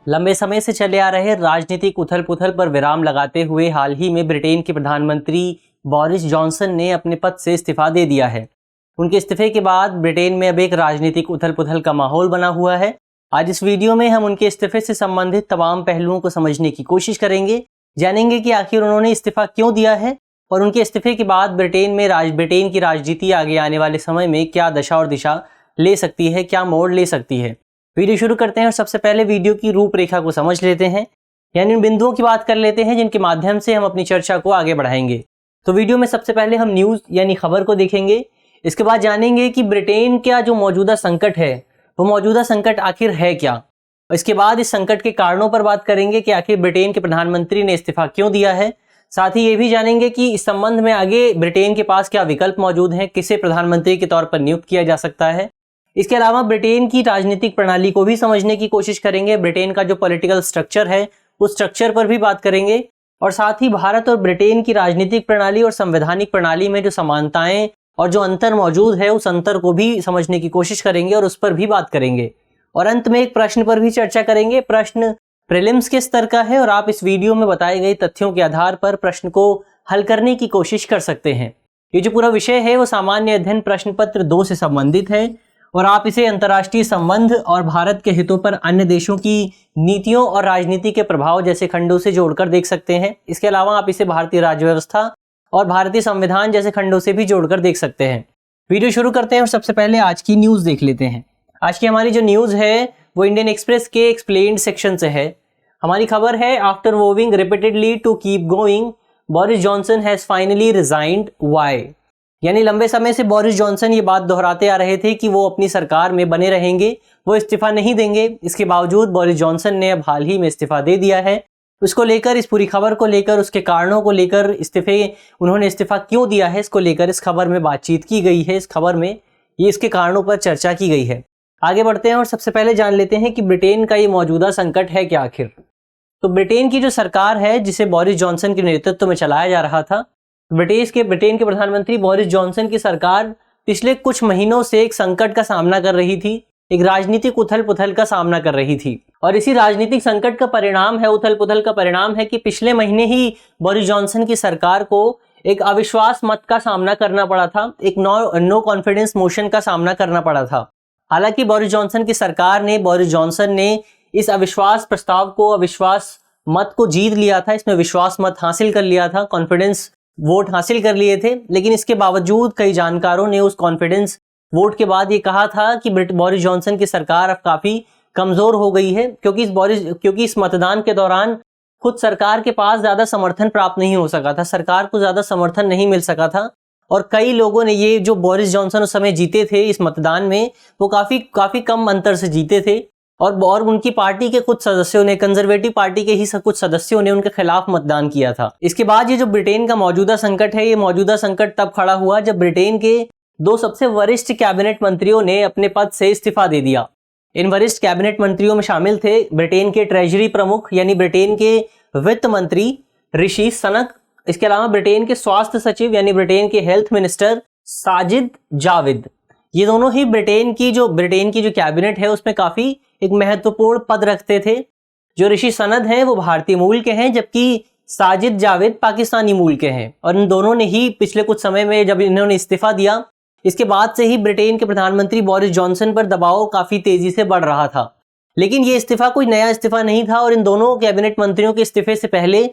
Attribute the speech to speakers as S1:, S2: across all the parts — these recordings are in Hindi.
S1: लंबे समय से चले आ रहे राजनीतिक उथल पुथल पर विराम लगाते हुए हाल ही में ब्रिटेन के प्रधानमंत्री बोरिस जॉनसन ने अपने पद से इस्तीफा दे दिया है। उनके इस्तीफे के बाद ब्रिटेन में अब एक राजनीतिक उथल पुथल का माहौल बना हुआ है। आज इस वीडियो में हम उनके इस्तीफे से संबंधित तमाम पहलुओं को समझने की कोशिश करेंगे, जानेंगे कि आखिर उन्होंने इस्तीफा क्यों दिया है और उनके इस्तीफे के बाद ब्रिटेन की राजनीति आगे आने वाले समय में क्या दशा और दिशा ले सकती है, क्या मोड़ ले सकती है। वीडियो शुरू करते हैं और सबसे पहले वीडियो की रूपरेखा को समझ लेते हैं, यानी उन बिंदुओं की बात कर लेते हैं जिनके माध्यम से हम अपनी चर्चा को आगे बढ़ाएंगे। तो वीडियो में सबसे पहले हम न्यूज़ यानी खबर को देखेंगे। इसके बाद जानेंगे कि ब्रिटेन का जो मौजूदा संकट है वो मौजूदा संकट आखिर है क्या। इसके बाद इस संकट के कारणों पर बात करेंगे कि आखिर ब्रिटेन के प्रधानमंत्री ने इस्तीफा क्यों दिया है। साथ ही ये भी जानेंगे कि इस संबंध में आगे ब्रिटेन के पास क्या विकल्प मौजूद हैं, किसे प्रधानमंत्री के तौर पर नियुक्त किया जा सकता है। इसके अलावा ब्रिटेन की राजनीतिक प्रणाली को भी समझने की कोशिश करेंगे। ब्रिटेन का जो पॉलिटिकल स्ट्रक्चर है उस स्ट्रक्चर पर भी बात करेंगे और साथ ही भारत और ब्रिटेन की राजनीतिक प्रणाली और संवैधानिक प्रणाली में जो समानताएं और जो अंतर मौजूद है उस अंतर को भी समझने की कोशिश करेंगे और उस पर भी बात करेंगे। और अंत में एक प्रश्न पर भी चर्चा करेंगे। प्रश्न प्रीलिम्स के स्तर का है और आप इस वीडियो में बताए गए तथ्यों के आधार पर प्रश्न को हल करने की कोशिश कर सकते हैं। ये जो पूरा विषय है वो सामान्य अध्ययन प्रश्न पत्र 2 से संबंधित है और आप इसे अंतर्राष्ट्रीय संबंध और भारत के हितों पर अन्य देशों की नीतियों और राजनीति के प्रभाव जैसे खंडों से जोड़कर देख सकते हैं। इसके अलावा आप इसे भारतीय राज्य व्यवस्था और भारतीय संविधान जैसे खंडों से भी जोड़कर देख सकते हैं। वीडियो शुरू करते हैं और सबसे पहले आज की न्यूज़ देख लेते हैं। आज की हमारी जो न्यूज़ है वो इंडियन एक्सप्रेस के एक्सप्लेन्ड सेक्शन से है। हमारी खबर है, after vowing repeatedly to keep going Boris Johnson has finally resigned, why. यानी लंबे समय से बोरिस जॉनसन ये बात दोहराते आ रहे थे कि वो अपनी सरकार में बने रहेंगे, वो इस्तीफा नहीं देंगे। इसके बावजूद बोरिस जॉनसन ने अब हाल ही में इस्तीफा दे दिया है। उसको लेकर, इस पूरी खबर को लेकर, उसके कारणों को लेकर, उन्होंने इस्तीफा क्यों दिया है इसको लेकर इस खबर में बातचीत की गई है। इस खबर में ये इसके कारणों पर चर्चा की गई है। आगे बढ़ते हैं और सबसे पहले जान लेते हैं कि ब्रिटेन का ये मौजूदा संकट है क्या आखिर। तो ब्रिटेन की जो सरकार है जिसे बोरिस जॉनसन के नेतृत्व में चलाया जा रहा था, ब्रिटेन के प्रधानमंत्री बोरिस जॉनसन की सरकार पिछले कुछ महीनों से एक संकट का सामना कर रही थी, एक राजनीतिक उथल पुथल का सामना कर रही थी। और इसी राजनीतिक संकट का परिणाम है, उथल पुथल का परिणाम है कि पिछले महीने ही बोरिस जॉनसन की सरकार को एक अविश्वास मत का सामना करना पड़ा था, एक नो कॉन्फिडेंस मोशन का सामना करना पड़ा था। हालांकि बोरिस जॉनसन ने इस अविश्वास प्रस्ताव को, अविश्वास मत को जीत लिया था, इसमें विश्वास मत हासिल कर लिया था, कॉन्फिडेंस वोट हासिल कर लिए थे। लेकिन इसके बावजूद कई जानकारों ने उस कॉन्फिडेंस वोट के बाद ये कहा था कि बोरिस जॉनसन की सरकार अब काफी कमजोर हो गई है, क्योंकि इस मतदान के दौरान खुद सरकार के पास ज्यादा समर्थन प्राप्त नहीं हो सका था, सरकार को ज्यादा समर्थन नहीं मिल सका था। और कई लोगों ने, ये जो बोरिस जॉनसन उस समय जीते थे इस मतदान में, वो काफी कम अंतर से जीते थे और उनकी पार्टी के कुछ सदस्यों ने, कंजर्वेटिव पार्टी के ही कुछ सदस्यों ने उनके खिलाफ मतदान किया था। इसके बाद ये जो ब्रिटेन का मौजूदा संकट है, ये मौजूदा संकट तब खड़ा हुआ जब ब्रिटेन के 2 सबसे वरिष्ठ कैबिनेट मंत्रियों ने अपने पद से इस्तीफा दे दिया। इन वरिष्ठ कैबिनेट मंत्रियों में शामिल थे ब्रिटेन के ट्रेजरी प्रमुख यानी ब्रिटेन के वित्त मंत्री ऋषि सनक, इसके अलावा ब्रिटेन के स्वास्थ्य सचिव यानी ब्रिटेन के हेल्थ मिनिस्टर साजिद जाविद। ये दोनों ही ब्रिटेन की जो कैबिनेट है उसमें काफी एक महत्वपूर्ण पद रखते थे। जो ऋषि सनद हैं वो भारतीय मूल के हैं, जबकि साजिद जाविद पाकिस्तानी मूल के हैं। और इन दोनों ने ही पिछले कुछ समय में, जब इन्होंने इस्तीफा दिया, इसके बाद से ही ब्रिटेन के प्रधानमंत्री बोरिस जॉनसन पर दबाव काफी तेजी से बढ़ रहा था। लेकिन ये इस्तीफा कोई नया इस्तीफा नहीं था और इन दोनों कैबिनेट मंत्रियों के इस्तीफे से पहले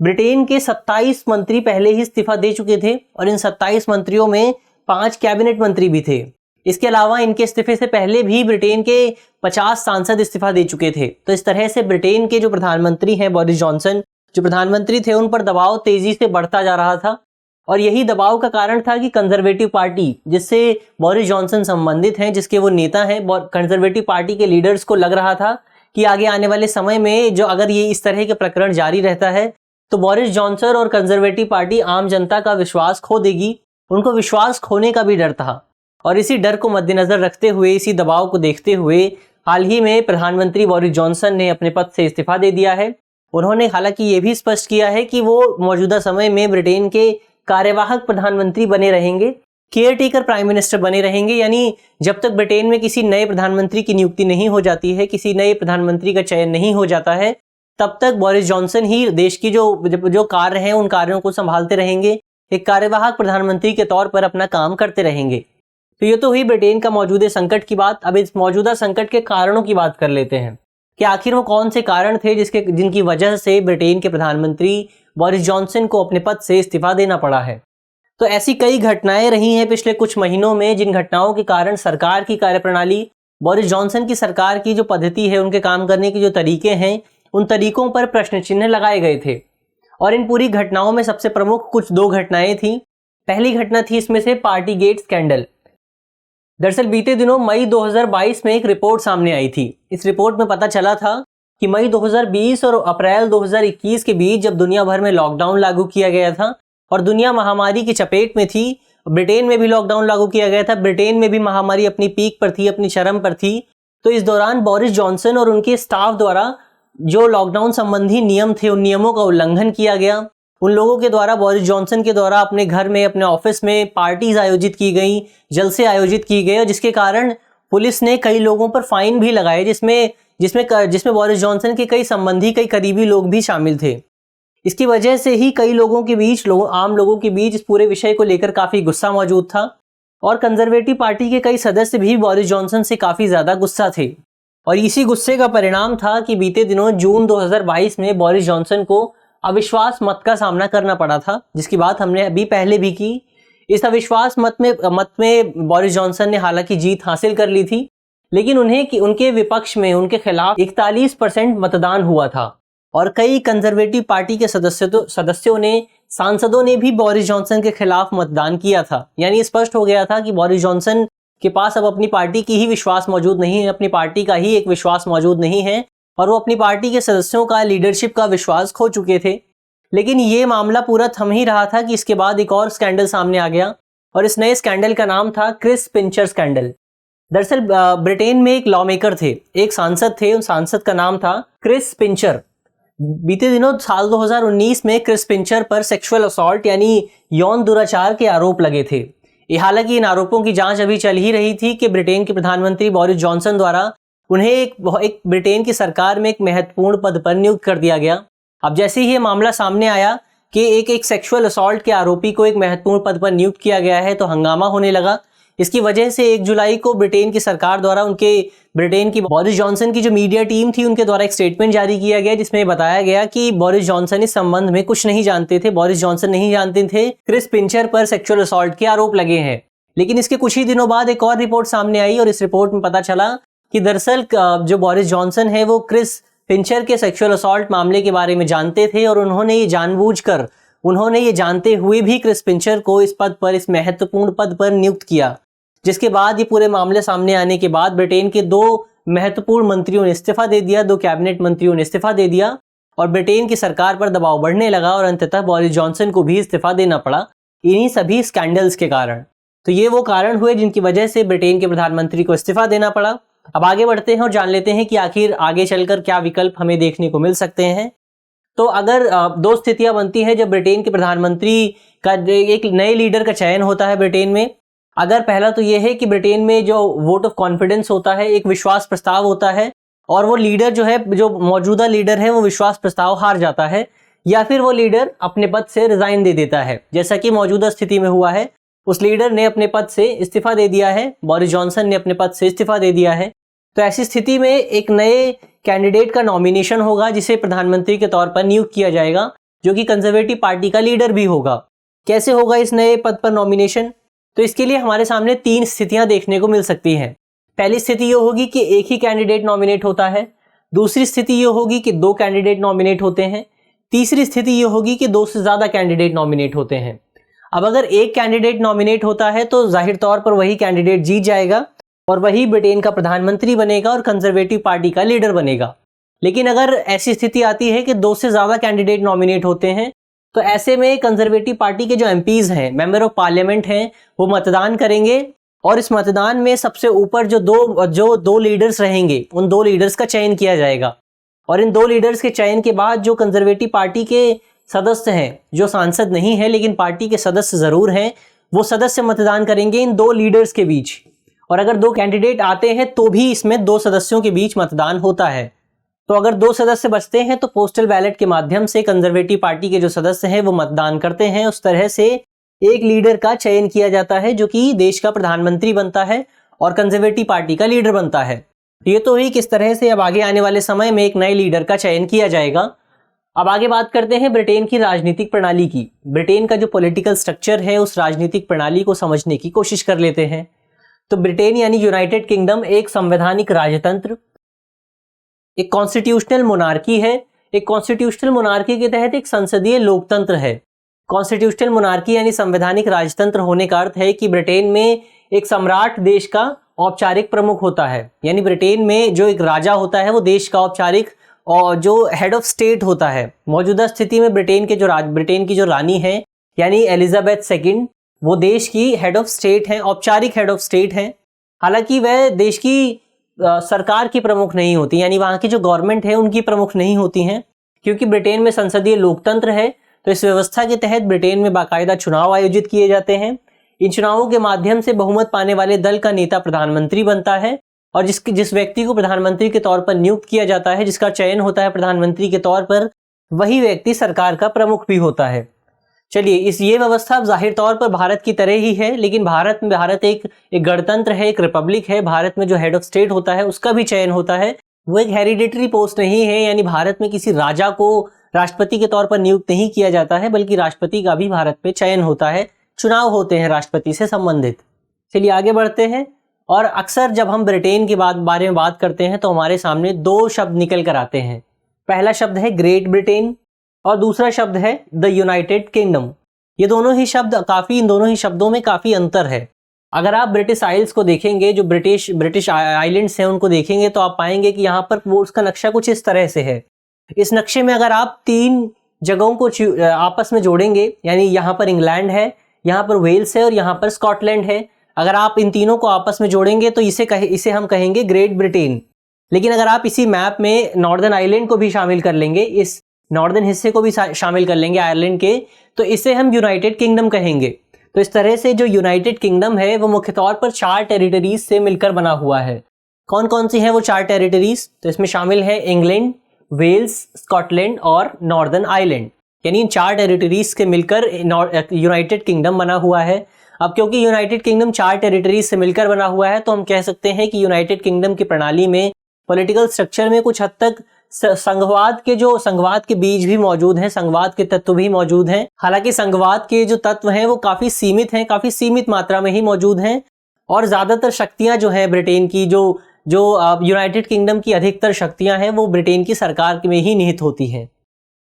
S1: ब्रिटेन के 27 मंत्री पहले ही इस्तीफा दे चुके थे और इन 27 मंत्रियों में 5 कैबिनेट मंत्री भी थे। इसके अलावा इनके इस्तीफे से पहले भी ब्रिटेन के 50 सांसद इस्तीफा दे चुके थे। तो इस तरह से ब्रिटेन के जो प्रधानमंत्री हैं, बोरिस जॉनसन जो प्रधानमंत्री थे, उन पर दबाव तेजी से बढ़ता जा रहा था। और यही दबाव का कारण था कि कंजर्वेटिव पार्टी, जिससे बोरिस जॉनसन संबंधित हैं, जिसके वो नेता हैं, कंजर्वेटिव पार्टी के लीडर्स को लग रहा था कि आगे आने वाले समय में जो अगर ये इस तरह के प्रकरण जारी रहता है तो बोरिस जॉनसन और कंजर्वेटिव पार्टी आम जनता का विश्वास खो देगी। उनको विश्वास खोने का भी डर था और इसी डर को मद्देनजर रखते हुए, इसी दबाव को देखते हुए हाल ही में प्रधानमंत्री बोरिस जॉनसन ने अपने पद से इस्तीफा दे दिया है। उन्होंने हालांकि ये भी स्पष्ट किया है कि वो मौजूदा समय में ब्रिटेन के कार्यवाहक प्रधानमंत्री बने रहेंगे केयर टेकर प्राइम मिनिस्टर बने रहेंगे, यानी जब तक ब्रिटेन में किसी नए प्रधानमंत्री की नियुक्ति नहीं हो जाती है, किसी नए प्रधानमंत्री का चयन नहीं हो जाता है, तब तक बोरिस जॉनसन ही देश की जो कार्य हैं उन कार्यों को संभालते रहेंगे, एक कार्यवाहक प्रधानमंत्री के तौर पर अपना काम करते रहेंगे। तो ये तो हुई ब्रिटेन का मौजूदा संकट की बात। अब इस मौजूदा संकट के कारणों की बात कर लेते हैं कि आखिर वो कौन से कारण थे जिनकी वजह से ब्रिटेन के प्रधानमंत्री बोरिस जॉनसन को अपने पद से इस्तीफा देना पड़ा है। तो ऐसी कई घटनाएं रही हैं पिछले कुछ महीनों में, जिन घटनाओं के कारण सरकार की कार्यप्रणाली, बोरिस जॉनसन की सरकार की जो पद्धति है, उनके काम करने के जो तरीके हैं, उन तरीकों पर प्रश्न चिन्ह लगाए गए थे। और इन पूरी घटनाओं में सबसे प्रमुख कुछ दो घटनाएं थी। पहली घटना थी इसमें से पार्टी गेट स्कैंडल। दरअसल बीते दिनों मई 2022 में एक रिपोर्ट सामने आई थी। इस रिपोर्ट में पता चला था कि मई 2020 और अप्रैल 2021 के बीच जब दुनिया भर में लॉकडाउन लागू किया गया था और दुनिया महामारी की चपेट में थी, ब्रिटेन में भी लॉकडाउन लागू किया गया था, ब्रिटेन में भी महामारी अपनी पीक पर थी, अपनी चरम पर थी। तो इस दौरान बोरिस जॉनसन और उनके स्टाफ द्वारा जो लॉकडाउन संबंधी नियम थे, उन नियमों का उल्लंघन किया गया। उन लोगों के द्वारा, बोरिस जॉनसन के द्वारा अपने घर में, अपने ऑफिस में पार्टीज आयोजित की गई, जलसे आयोजित की गए, और जिसके कारण पुलिस ने कई लोगों पर फाइन भी लगाए, जिसमें बोरिस जॉनसन के कई संबंधी, कई करीबी लोग भी शामिल थे। इसकी वजह से ही कई लोगों के बीच, आम लोगों के बीच इस पूरे विषय को लेकर काफी गुस्सा मौजूद था और कंजर्वेटिव पार्टी के कई सदस्य भी बोरिस जॉनसन से काफी ज्यादा गुस्सा थे। और इसी गुस्से का परिणाम था कि बीते दिनों जून 2022 में बोरिस जॉनसन को अविश्वास मत का सामना करना पड़ा था, जिसकी बात हमने अभी पहले भी की। इस अविश्वास मत में बोरिस जॉनसन ने हालांकि जीत हासिल कर ली थी, लेकिन उनके विपक्ष में, उनके खिलाफ 41% मतदान हुआ था और कई कंजर्वेटिव पार्टी के सांसदों ने भी बोरिस जॉनसन के खिलाफ मतदान किया था। यानी स्पष्ट हो गया था कि बोरिस जॉनसन के पास अब अपनी पार्टी की ही विश्वास मौजूद नहीं है, अपनी पार्टी का ही एक विश्वास मौजूद नहीं है और वो अपनी पार्टी के सदस्यों का, लीडरशिप का विश्वास खो चुके थे। लेकिन ये मामला पूरा थम ही रहा था कि इसके बाद एक और स्कैंडल सामने आ गया और इस नए स्कैंडल का नाम था क्रिस पिंचर स्कैंडल। दरअसल ब्रिटेन में एक लॉ मेकर थे, एक सांसद थे, उन सांसद का नाम था क्रिस पिंचर। बीते दिनों साल 2019 में क्रिस पिंचर पर सेक्सुअल असॉल्ट यानी यौन दुराचार के आरोप लगे थे। हालांकि इन आरोपों की जांच अभी चल ही रही थी कि ब्रिटेन के प्रधानमंत्री बोरिस जॉनसन द्वारा उन्हें एक ब्रिटेन की सरकार में एक महत्वपूर्ण पद पर नियुक्त कर दिया गया। अब जैसे ही ये मामला सामने आया कि एक सेक्सुअल असॉल्ट के आरोपी को एक महत्वपूर्ण पद पर नियुक्त किया गया है, तो हंगामा होने लगा। इसकी वजह से 1 जुलाई को ब्रिटेन की सरकार द्वारा ब्रिटेन की बोरिस जॉनसन की जो मीडिया टीम थी, उनके द्वारा एक स्टेटमेंट जारी किया गया, जिसमें बताया गया कि बोरिस जॉनसन इस संबंध में कुछ नहीं जानते थे। बोरिस जॉनसन नहीं जानते थे क्रिस पिंचर पर सेक्सुअल असॉल्ट के आरोप लगे हैं। लेकिन इसके कुछ ही दिनों बाद एक और रिपोर्ट सामने आई और इस रिपोर्ट में पता चला कि दरअसल जो बोरिस जॉनसन है वो क्रिस पिंचर के सेक्सुअल असॉल्ट मामले के बारे में जानते थे और उन्होंने ये जानते हुए भी क्रिस पिंचर को इस महत्वपूर्ण पद पर नियुक्त किया। जिसके बाद ये पूरे मामले सामने आने के बाद ब्रिटेन के 2 महत्वपूर्ण मंत्रियों ने इस्तीफा दे दिया, 2 कैबिनेट मंत्रियों ने इस्तीफा दे दिया और ब्रिटेन की सरकार पर दबाव बढ़ने लगा और अंततः बोरिस जॉनसन को भी इस्तीफा देना पड़ा इन्हीं सभी स्कैंडल्स के कारण। तो ये वो कारण हुए जिनकी वजह से ब्रिटेन के प्रधानमंत्री को इस्तीफा देना पड़ा। अब आगे बढ़ते हैं और जान लेते हैं कि आखिर आगे चलकर क्या विकल्प हमें देखने को मिल सकते हैं। तो अगर 2 स्थितियां बनती हैं जब ब्रिटेन के प्रधानमंत्री का एक नए लीडर का चयन होता है ब्रिटेन में। अगर पहला तो यह है कि ब्रिटेन में जो वोट ऑफ कॉन्फिडेंस होता है, एक विश्वास प्रस्ताव होता है और वो लीडर जो मौजूदा लीडर है वो विश्वास प्रस्ताव हार जाता है, या फिर वो लीडर अपने पद से रिजाइन दे देता है, जैसा कि मौजूदा स्थिति में हुआ है। उस लीडर ने अपने पद से इस्तीफा दे दिया है, बोरिस जॉनसन ने अपने पद से इस्तीफा दे दिया है। तो ऐसी स्थिति में एक नए कैंडिडेट का नॉमिनेशन होगा जिसे प्रधानमंत्री के तौर पर नियुक्त किया जाएगा, जो कि कंजर्वेटिव पार्टी का लीडर भी होगा। कैसे होगा इस नए पद पर नॉमिनेशन? तो इसके लिए हमारे सामने 3 स्थितियां देखने को मिल सकती हैं। पहली स्थिति ये होगी कि एक ही कैंडिडेट नॉमिनेट होता है। दूसरी स्थिति ये होगी कि 2 कैंडिडेट नॉमिनेट होते हैं। तीसरी स्थिति ये होगी कि 2 से ज्यादा कैंडिडेट नॉमिनेट होते हैं। अब अगर एक कैंडिडेट नॉमिनेट होता है तो जाहिर तौर पर वही कैंडिडेट जीत जाएगा और वही ब्रिटेन का प्रधानमंत्री बनेगा और कंजर्वेटिव पार्टी का लीडर बनेगा। लेकिन अगर ऐसी स्थिति आती है कि 2 से ज्यादा कैंडिडेट नॉमिनेट होते हैं, तो ऐसे में कंजर्वेटिव पार्टी के जो एमपीज हैं, मेंबर ऑफ पार्लियामेंट हैं, वो मतदान करेंगे और इस मतदान में सबसे ऊपर जो दो लीडर्स रहेंगे, उन 2 लीडर्स का चयन किया जाएगा। और इन 2 लीडर्स के चयन के बाद जो कंजर्वेटिव पार्टी के सदस्य हैं, जो सांसद नहीं है लेकिन पार्टी के सदस्य जरूर हैं, वो सदस्य मतदान करेंगे इन दो लीडर्स के बीच, और अगर दो कैंडिडेट आते हैं तो भी इसमें दो सदस्यों के बीच मतदान होता है। तो अगर दो सदस्य बचते हैं तो पोस्टल बैलेट के माध्यम से कंजर्वेटिव पार्टी के जो सदस्य हैं वो मतदान करते हैं। उस तरह से एक लीडर का चयन किया जाता है जो कि देश का प्रधानमंत्री बनता है और कंजर्वेटिव पार्टी का लीडर बनता है। ये तो ही किस तरह से अब आगे आने वाले समय में एक नए लीडर का चयन किया जाएगा। अब आगे बात करते हैं ब्रिटेन की राजनीतिक प्रणाली की। ब्रिटेन का जो पॉलिटिकल स्ट्रक्चर है उस राजनीतिक प्रणाली को समझने की कोशिश कर लेते हैं। तो ब्रिटेन यानी यूनाइटेड किंगडम एक संवैधानिक राजतंत्र, एक कॉन्स्टिट्यूशनल मोनार्की है। एक कॉन्स्टिट्यूशनल मोनार्की के तहत एक संसदीय लोकतंत्र है। कॉन्स्टिट्यूशनल मोनार्की यानी संवैधानिक राजतंत्र होने का अर्थ है कि ब्रिटेन में एक सम्राट देश का औपचारिक प्रमुख होता है, यानी ब्रिटेन में जो एक राजा होता है वो देश का औपचारिक और जो हेड ऑफ स्टेट होता है। मौजूदा स्थिति में ब्रिटेन की जो रानी है यानी एलिजाबेथ सेकंड, वो देश की हेड ऑफ स्टेट हैं, औपचारिक हेड ऑफ स्टेट हैं। हालांकि वह देश की सरकार की प्रमुख नहीं होती, यानी वहाँ की जो गवर्नमेंट है उनकी प्रमुख नहीं होती हैं। क्योंकि ब्रिटेन में संसदीय लोकतंत्र है तो इस व्यवस्था के तहत ब्रिटेन में बाकायदा चुनाव आयोजित किए जाते हैं। इन चुनावों के माध्यम से बहुमत पाने वाले दल का नेता प्रधानमंत्री बनता है और जिस व्यक्ति को प्रधानमंत्री के तौर पर नियुक्त किया जाता है, जिसका चयन होता है प्रधानमंत्री के तौर पर, वही व्यक्ति सरकार का प्रमुख भी होता है। चलिए, ये व्यवस्था जाहिर तौर पर भारत की तरह ही है, लेकिन भारत एक गणतंत्र है, एक रिपब्लिक है। भारत में जो हेड ऑफ स्टेट होता है उसका भी चयन होता है, वो एक हेरिडेटरी पोस्ट नहीं है, यानी भारत में किसी राजा को राष्ट्रपति के तौर पर नियुक्त नहीं किया जाता है, बल्कि राष्ट्रपति का भी भारत पे चयन होता है, चुनाव होते हैं राष्ट्रपति से संबंधित। चलिए आगे बढ़ते हैं। और अक्सर जब हम ब्रिटेन के बारे में बात करते हैं तो हमारे सामने दो शब्द निकल कर आते हैं। पहला शब्द है ग्रेट ब्रिटेन और दूसरा शब्द है द यूनाइटेड किंगडम। इन दोनों ही शब्दों में काफ़ी अंतर है। अगर आप ब्रिटिश आइल्स को देखेंगे, जो ब्रिटिश आइलैंड्स हैं उनको देखेंगे, तो आप पाएंगे कि यहाँ पर वो उसका नक्शा कुछ इस तरह से है। इस नक्शे में अगर आप तीन जगहों को आपस में जोड़ेंगे, यानी यहाँ पर इंग्लैंड है, यहाँ पर वेल्स है और यहाँ पर स्कॉटलैंड है, अगर आप इन तीनों को आपस में जोड़ेंगे तो इसे हम कहेंगे ग्रेट ब्रिटेन। लेकिन अगर आप इसी मैप में नॉर्दर्न आइलैंड को भी शामिल कर लेंगे, इस नॉर्दर्न हिस्से को भी शामिल कर लेंगे आयरलैंड के, तो इसे हम यूनाइटेड किंगडम कहेंगे। तो इस तरह से जो यूनाइटेड किंगडम है वो मुख्य तौर पर 4 टेरिटरीज से मिलकर बना हुआ है। कौन कौन सी हैं वो 4 टेरिटरीज? तो इसमें शामिल है इंग्लैंड, वेल्स, स्कॉटलैंड और नॉर्दर्न आइलैंड, यानी इन 4 टेरिटरीज के मिलकर यूनाइटेड किंगडम बना हुआ है। अब क्योंकि यूनाइटेड किंगडम 4 टेरिटरीज से मिलकर बना हुआ है, तो हम कह सकते हैं कि यूनाइटेड किंगडम की प्रणाली में, पॉलिटिकल स्ट्रक्चर में कुछ हद तक संघवाद के बीज भी मौजूद हैं, संघवाद के तत्व भी मौजूद हैं। हालांकि संघवाद के जो तत्व हैं वो काफ़ी सीमित मात्रा में ही मौजूद हैं, और ज़्यादातर शक्तियां जो हैं ब्रिटेन की, जो यूनाइटेड किंगडम की अधिकतर शक्तियां हैं वो ब्रिटेन की सरकार में ही निहित होती हैं।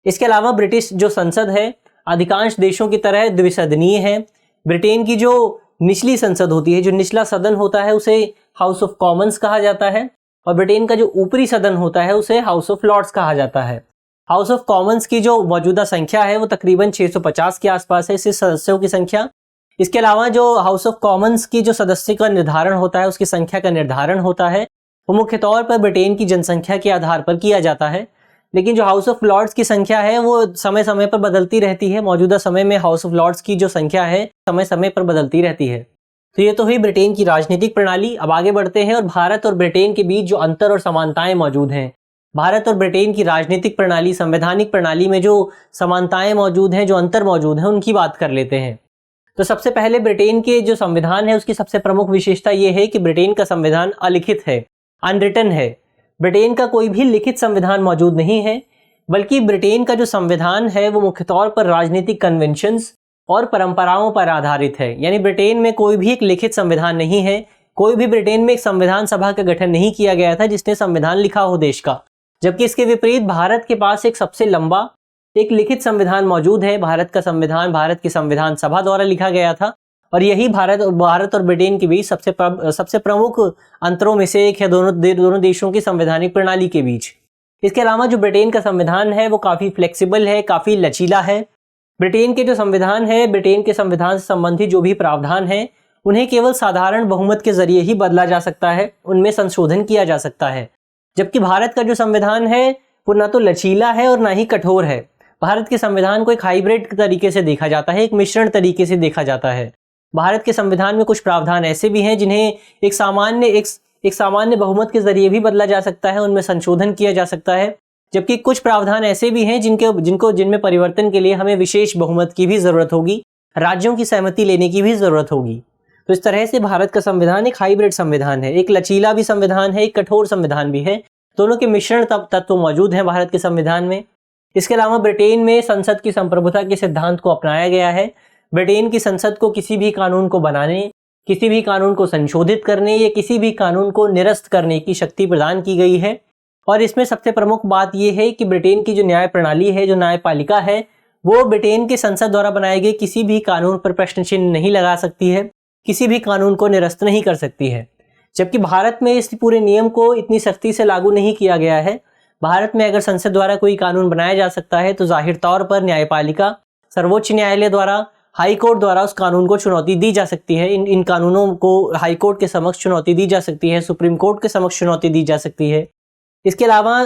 S1: इसके अलावा ब्रिटिश जो संसद है अधिकांश देशों की तरह द्विसदनीय है। ब्रिटेन की जो निचली संसद होती है, जो निचला सदन होता है, उसे हाउस ऑफ कॉमन्स कहा जाता है, और ब्रिटेन का जो ऊपरी सदन होता है उसे हाउस ऑफ लॉर्ड्स कहा जाता है। हाउस ऑफ कॉमन्स की जो मौजूदा संख्या है वो तकरीबन 650 के आसपास है, इससे सदस्यों की संख्या। इसके अलावा जो हाउस ऑफ कॉमन्स की जो सदस्य का निर्धारण होता है, उसकी संख्या का निर्धारण होता है, वो मुख्य तौर पर ब्रिटेन की जनसंख्या के आधार पर किया जाता है। लेकिन जो हाउस ऑफ लॉर्ड्स की संख्या है वो समय समय पर बदलती रहती है। मौजूदा समय में हाउस ऑफ लॉर्ड्स की जो संख्या है समय समय पर बदलती रहती है। तो ये तो हुई ब्रिटेन की राजनीतिक प्रणाली। अब आगे बढ़ते हैं और भारत और ब्रिटेन के बीच जो अंतर और समानताएं मौजूद हैं, भारत और ब्रिटेन की राजनीतिक प्रणाली, संवैधानिक प्रणाली में जो समानताएं मौजूद हैं, जो अंतर मौजूद हैं, उनकी बात कर लेते हैं। तो सबसे पहले ब्रिटेन के जो संविधान है उसकी सबसे प्रमुख विशेषता ये है कि ब्रिटेन का संविधान अलिखित है, अनरिटन है। ब्रिटेन का कोई भी लिखित संविधान मौजूद नहीं है, बल्कि ब्रिटेन का जो संविधान है वो मुख्य तौर पर राजनीतिक कन्वेंशंस और परंपराओं पर आधारित है। यानी ब्रिटेन में कोई भी एक लिखित संविधान नहीं है, कोई भी ब्रिटेन में एक संविधान सभा का गठन नहीं किया गया था जिसने संविधान लिखा हो देश का। जबकि इसके विपरीत भारत के पास एक सबसे लंबा एक लिखित संविधान मौजूद है। भारत का संविधान भारत की संविधान सभा द्वारा लिखा गया था, और यही भारत और ब्रिटेन के बीच सबसे प्रमुख अंतरों में से एक है, दोनों देशों की संवैधानिक प्रणाली के बीच। इसके अलावा जो ब्रिटेन का संविधान है वो काफ़ी फ्लेक्सिबल है, काफ़ी लचीला है। ब्रिटेन के जो संविधान है, ब्रिटेन के संविधान से संबंधित जो भी प्रावधान है, उन्हें केवल साधारण बहुमत के जरिए ही बदला जा सकता है, उनमें संशोधन किया जा सकता है। जबकि भारत का जो संविधान है वो ना तो लचीला है और ना ही कठोर है। भारत के संविधान को एक हाइब्रिड तरीके से देखा जाता है, एक मिश्रण तरीके से देखा जाता है। भारत के संविधान में कुछ प्रावधान ऐसे भी हैं जिन्हें एक सामान्य बहुमत के जरिए भी बदला जा सकता है, उनमें संशोधन किया जा सकता है, जबकि कुछ प्रावधान ऐसे भी हैं जिनमें परिवर्तन के लिए हमें विशेष बहुमत की भी जरूरत होगी, राज्यों की सहमति लेने की भी जरूरत होगी। तो इस तरह से भारत का संविधान एक हाइब्रिड संविधान है, एक लचीला भी संविधान है, एक कठोर संविधान भी है। दोनों के मिश्रण तत्व मौजूद हैं भारत के संविधान में। इसके अलावा ब्रिटेन में संसद की संप्रभुता के सिद्धांत को अपनाया गया है। ब्रिटेन की संसद को किसी भी कानून को बनाने, किसी भी कानून को संशोधित करने या किसी भी कानून को निरस्त करने की शक्ति प्रदान की गई है। और इसमें सबसे प्रमुख बात यह है कि ब्रिटेन की जो न्याय प्रणाली है, जो न्यायपालिका है, वो ब्रिटेन की संसद द्वारा बनाए गए किसी भी कानून पर प्रश्न चिन्ह नहीं लगा सकती है, किसी भी कानून को निरस्त नहीं कर सकती है। जबकि भारत में इस पूरे नियम को इतनी सख्ती से लागू नहीं किया गया है। भारत में अगर संसद द्वारा कोई कानून बनाया जा सकता है तो जाहिर तौर पर न्यायपालिका, सर्वोच्च न्यायालय द्वारा, हाई कोर्ट द्वारा उस कानून को चुनौती दी जा सकती है। इन कानूनों को हाई कोर्ट के समक्ष चुनौती दी जा सकती है, सुप्रीम कोर्ट के समक्ष चुनौती दी जा सकती है। इसके अलावा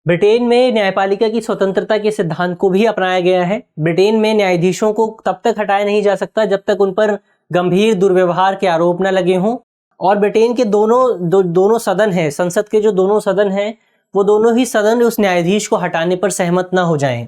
S1: ब्रिटेन में न्यायपालिका की स्वतंत्रता के सिद्धांत को भी अपनाया गया है। ब्रिटेन में न्यायाधीशों को तब तक हटाया नहीं जा सकता जब तक उन पर गंभीर दुर्व्यवहार के आरोप न लगे हों। और ब्रिटेन के दोनों सदन हैं, संसद के जो दोनों सदन हैं, वो दोनों ही सदन उस न्यायाधीश को हटाने पर सहमत ना हो जाएं।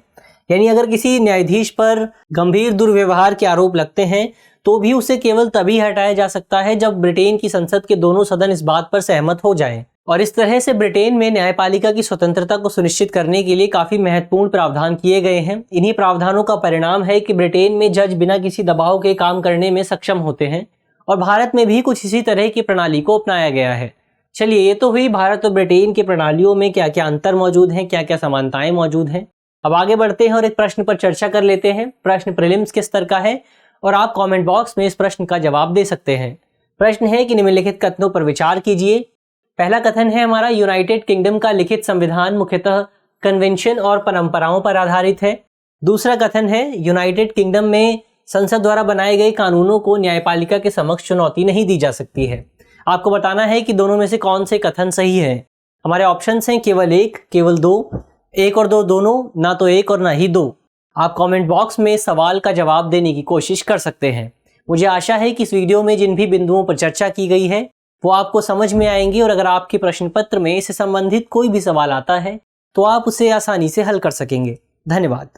S1: यानी अगर किसी न्यायाधीश पर गंभीर दुर्व्यवहार के आरोप लगते हैं तो भी उसे केवल तभी हटाया जा सकता है जब ब्रिटेन की संसद के दोनों सदन इस बात पर सहमत हो जाएं। और इस तरह से ब्रिटेन में न्यायपालिका की स्वतंत्रता को सुनिश्चित करने के लिए काफी महत्वपूर्ण प्रावधान किए गए हैं। इन्हीं प्रावधानों का परिणाम है कि ब्रिटेन में जज बिना किसी दबाव के काम करने में सक्षम होते हैं। और भारत में भी कुछ इसी तरह की प्रणाली को अपनाया गया है। चलिए, ये तो हुई भारत और ब्रिटेन की प्रणालियों में क्या क्या अंतर मौजूद हैं, क्या क्या समानताएं मौजूद हैं। अब आगे बढ़ते हैं और एक प्रश्न पर चर्चा कर लेते हैं। प्रश्न प्रीलिम्स के स्तर का है और आप कमेंट बॉक्स में इस प्रश्न का जवाब दे सकते हैं। प्रश्न है कि निम्नलिखित कथनों पर विचार कीजिए। पहला कथन है हमारा, यूनाइटेड किंगडम का लिखित संविधान मुख्यतः कन्वेंशन और परंपराओं पर आधारित है। दूसरा कथन है, यूनाइटेड किंगडम में संसद द्वारा बनाए गए कानूनों को न्यायपालिका के समक्ष चुनौती नहीं दी जा सकती है। आपको बताना है कि दोनों में से कौन से कथन सही है। हमारे ऑप्शंस हैं केवल एक, केवल दो, एक और दो दोनों, ना तो एक और ना ही दो। आप कमेंट बॉक्स में सवाल का जवाब देने की कोशिश कर सकते हैं। मुझे आशा है कि इस वीडियो में जिन भी बिंदुओं पर चर्चा की गई है वो आपको समझ में आएंगी और अगर आपके प्रश्न पत्र में इससे संबंधित कोई भी सवाल आता है तो आप उसे आसानी से हल कर सकेंगे। धन्यवाद।